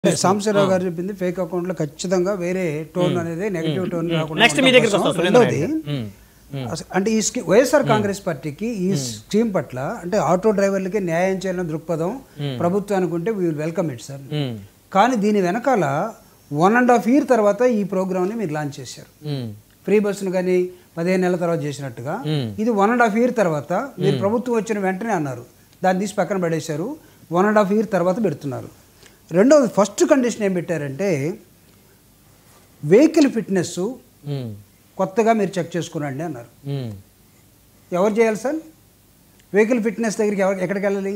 సాంబశివరావు గారు చెప్పింది ఫేక్ అకౌంట్లో ఖచ్చితంగా వేరే టోన్ అనేది నెగటివ్ టోన్ రాకుండా నెక్స్ట్ మీ దగ్గరికి వస్తాం రెండోది అంటే ఈ స్కీమ్ వైఎస్ఆర్ కాంగ్రెస్ పార్టీకి ఈ స్కీమ్ పట్ల అంటే ఆటో డ్రైవర్లకి న్యాయం చేయాలని దృక్పథం ప్రభుత్వానికి ఉంటే we will welcome it sir. కానీ దీని వెనకాల 1.5 year తర్వాత ఈ ప్రోగ్రామ్ని మీరు లాంచ్ చేశారు. ఫ్రీ బస్సును కానీ 15 నెలల తర్వాత చేసినట్టుగా ఇది 1.5 year తర్వాత మీరు ప్రభుత్వం వచ్చిన వెంటనే అన్నారు, దాన్ని తీసి పక్కన పడేశారు. 1.5 year తర్వాత పెడుతున్నారు. రెండవది ఫస్ట్ కండిషన్ ఏం పెట్టారంటే వెహికల్ ఫిట్నెస్ కొత్తగా మీరు చెక్ చేసుకురండి అన్నారు. ఎవరు చేయాలి సార్? వెహికల్ ఫిట్నెస్ దగ్గరికి ఎక్కడికి వెళ్ళాలి?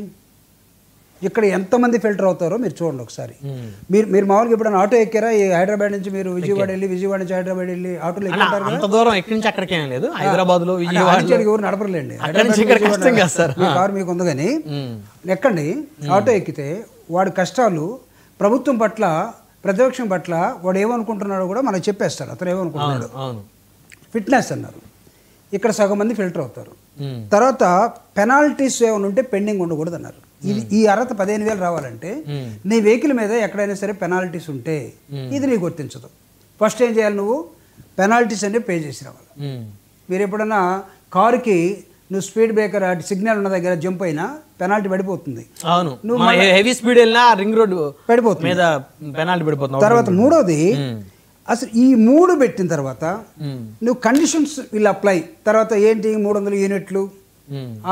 ఇక్కడ ఎంతమంది ఫిల్టర్ అవుతారో మీరు చూడండి ఒకసారి. మీరు మామూలుగా ఎప్పుడైనా ఆటో ఎక్కారా? హైదరాబాద్ నుంచి మీరు విజయవాడ వెళ్ళి, విజయవాడ నుంచి హైదరాబాద్ వెళ్ళి ఆటోలో ఎక్కుంటారు. అంత దూరం ఎక్కడి నుంచి అక్కడికి ఏం లేదు. హైదరాబాద్ లో ఎవరు నడపలేండి. కారు మీకు ఉంది కానీ ఎక్కండి. ఆటో ఎక్కితే వాడి కష్టాలు ప్రభుత్వం పట్ల, ప్రతిపక్షం పట్ల వాడు ఏమనుకుంటున్నాడో కూడా మనకు చెప్పేస్తాడు. అతను ఏమనుకుంటున్నాడు. ఫిట్నెస్ అన్నారు, ఇక్కడ సగం మంది ఫిల్టర్ అవుతారు. తర్వాత పెనాల్టీస్ ఏమైనా ఉంటే పెండింగ్ ఉండకూడదు అన్నారు. ఇది ఈ అర్హత 15,000 రావాలంటే నీ వెహికల్ మీద ఎక్కడైనా సరే పెనాల్టీస్ ఉంటే ఇది నీకు వర్తించదు. ఫస్ట్ ఏం చేయాలి? నువ్వు పెనాల్టీస్ అనేవి పే చేసి రావాలి. మీరు ఎప్పుడన్నా కారుకి నువ్వు స్పీడ్ బ్రేకర్ సిగ్నల్ ఉన్న దగ్గర జంప్ అయినా పెనాల్టీ పడిపోతుంది. నువ్వు హెవీ స్పీడ్ వెళ్ళినా రింగ్ రోడ్ పడిపోతుంది, మీద పెనాల్టీ పడిపోతుంది. తర్వాత మూడోది, అసలు ఈ 3 పెట్టిన తర్వాత నువ్వు కండిషన్స్ విల్ అప్లై. తర్వాత ఏంటి? 300 యూనిట్లు,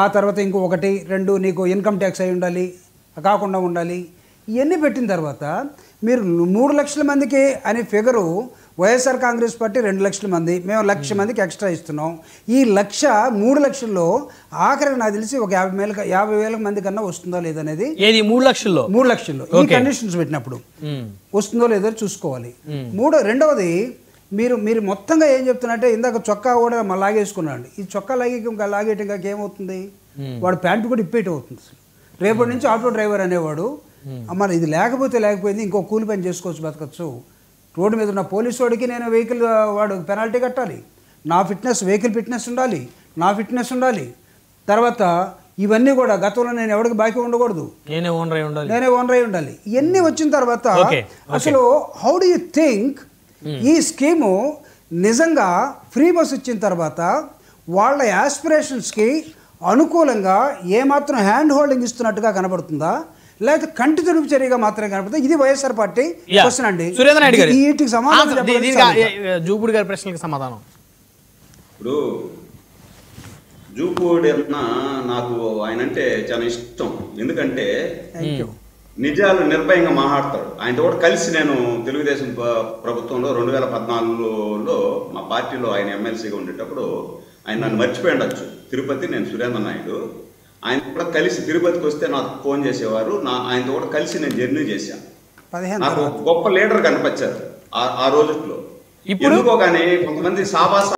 ఆ తర్వాత ఇంకో 1, 2 నీకు ఇన్కమ్ ట్యాక్స్ అయి ఉండాలి, కాకుండా ఉండాలి. ఇవన్నీ పెట్టిన తర్వాత మీరు 3 లక్షల మందికి అనే ఫిగరు వైఎస్ఆర్ కాంగ్రెస్ పార్టీ 2 లక్షల మంది, మేము 1,00,000 మందికి ఎక్స్ట్రా ఇస్తున్నాం. ఈ 3 లక్షల్లో ఆఖరికి నాకు తెలిసి ఒక 50,000 మంది కన్నా వస్తుందో లేదనేది 3 లక్షల్లో ఈ కండిషన్స్ పెట్టినప్పుడు వస్తుందో లేదో చూసుకోవాలి. రెండవది, మీరు మొత్తంగా ఏం చెప్తున్నారంటే ఇందాక చొక్కా కూడా లాగేసుకున్నాడు. ఈ చొక్కా లాగేయటం ఇంకా ఏమవుతుంది? వాడు ప్యాంటు కూడా ఇప్పేయటం అవుతుంది. రేపటి నుంచి ఆటో డ్రైవర్ అనేవాడు మరి ఇది లేకపోయింది, ఇంకో కూలి పని చేసుకోవచ్చు, బతకచ్చు. రోడ్డు మీద ఉన్న పోలీసు వాడికి నేను వెహికల్ వాడు పెనాల్టీ కట్టాలి, నా ఫిట్నెస్ వెహికల్ ఫిట్నెస్ ఉండాలి, నా ఫిట్నెస్ ఉండాలి. తర్వాత ఇవన్నీ కూడా గతంలో నేను ఎవరికి బాకీ ఉండకూడదు, నేనే ఓనర్ అయి ఉండాలి. ఇవన్నీ వచ్చిన తర్వాత అసలు హౌ డు యూ థింక్ ఈ స్కీము నిజంగా ఫ్రీ బస్ ఇచ్చిన తర్వాత వాళ్ళ యాస్పిరేషన్స్కి అనుకూలంగా ఏమాత్రం హ్యాండ్ హోల్డింగ్ ఇస్తున్నట్టుగా కనబడుతుందా, లేకపోతే కంటి తుడుపు చర్యగా మాత్రమే కనబడుతుంది? ఇది వైఎస్ఆర్ పార్టీ క్వశ్చన్ అండి. వీటికి సమాధానం జూపూడి గారి ప్రశ్నలకు సమాధానం. ఇప్పుడు జూపూడి నాకు ఆయన అంటే చాలా ఇష్టం. ఎందుకంటే నిజాలు నిర్భయంగా మాట్లాడతాడు. ఆయనతో కూడా కలిసి నేను తెలుగుదేశం ప్రభుత్వంలో 2014లో మా పార్టీలో ఆయన ఎమ్మెల్సీగా ఉండేటప్పుడు ఆయన నన్ను మర్చిపోయి ఉండొచ్చు. తిరుపతి, నేను సురేంద్ర నాయుడు, ఆయన కూడా కలిసి తిరుపతికి వస్తే నాకు ఫోన్ చేసేవారు. ఆయనతో కూడా కలిసి నేను జర్నీ చేశాను. నాకు గొప్ప లీడర్ కనిపించారు ఆ రోజుల్లో. ఇప్పుడు కానీ కొంతమంది సాబాస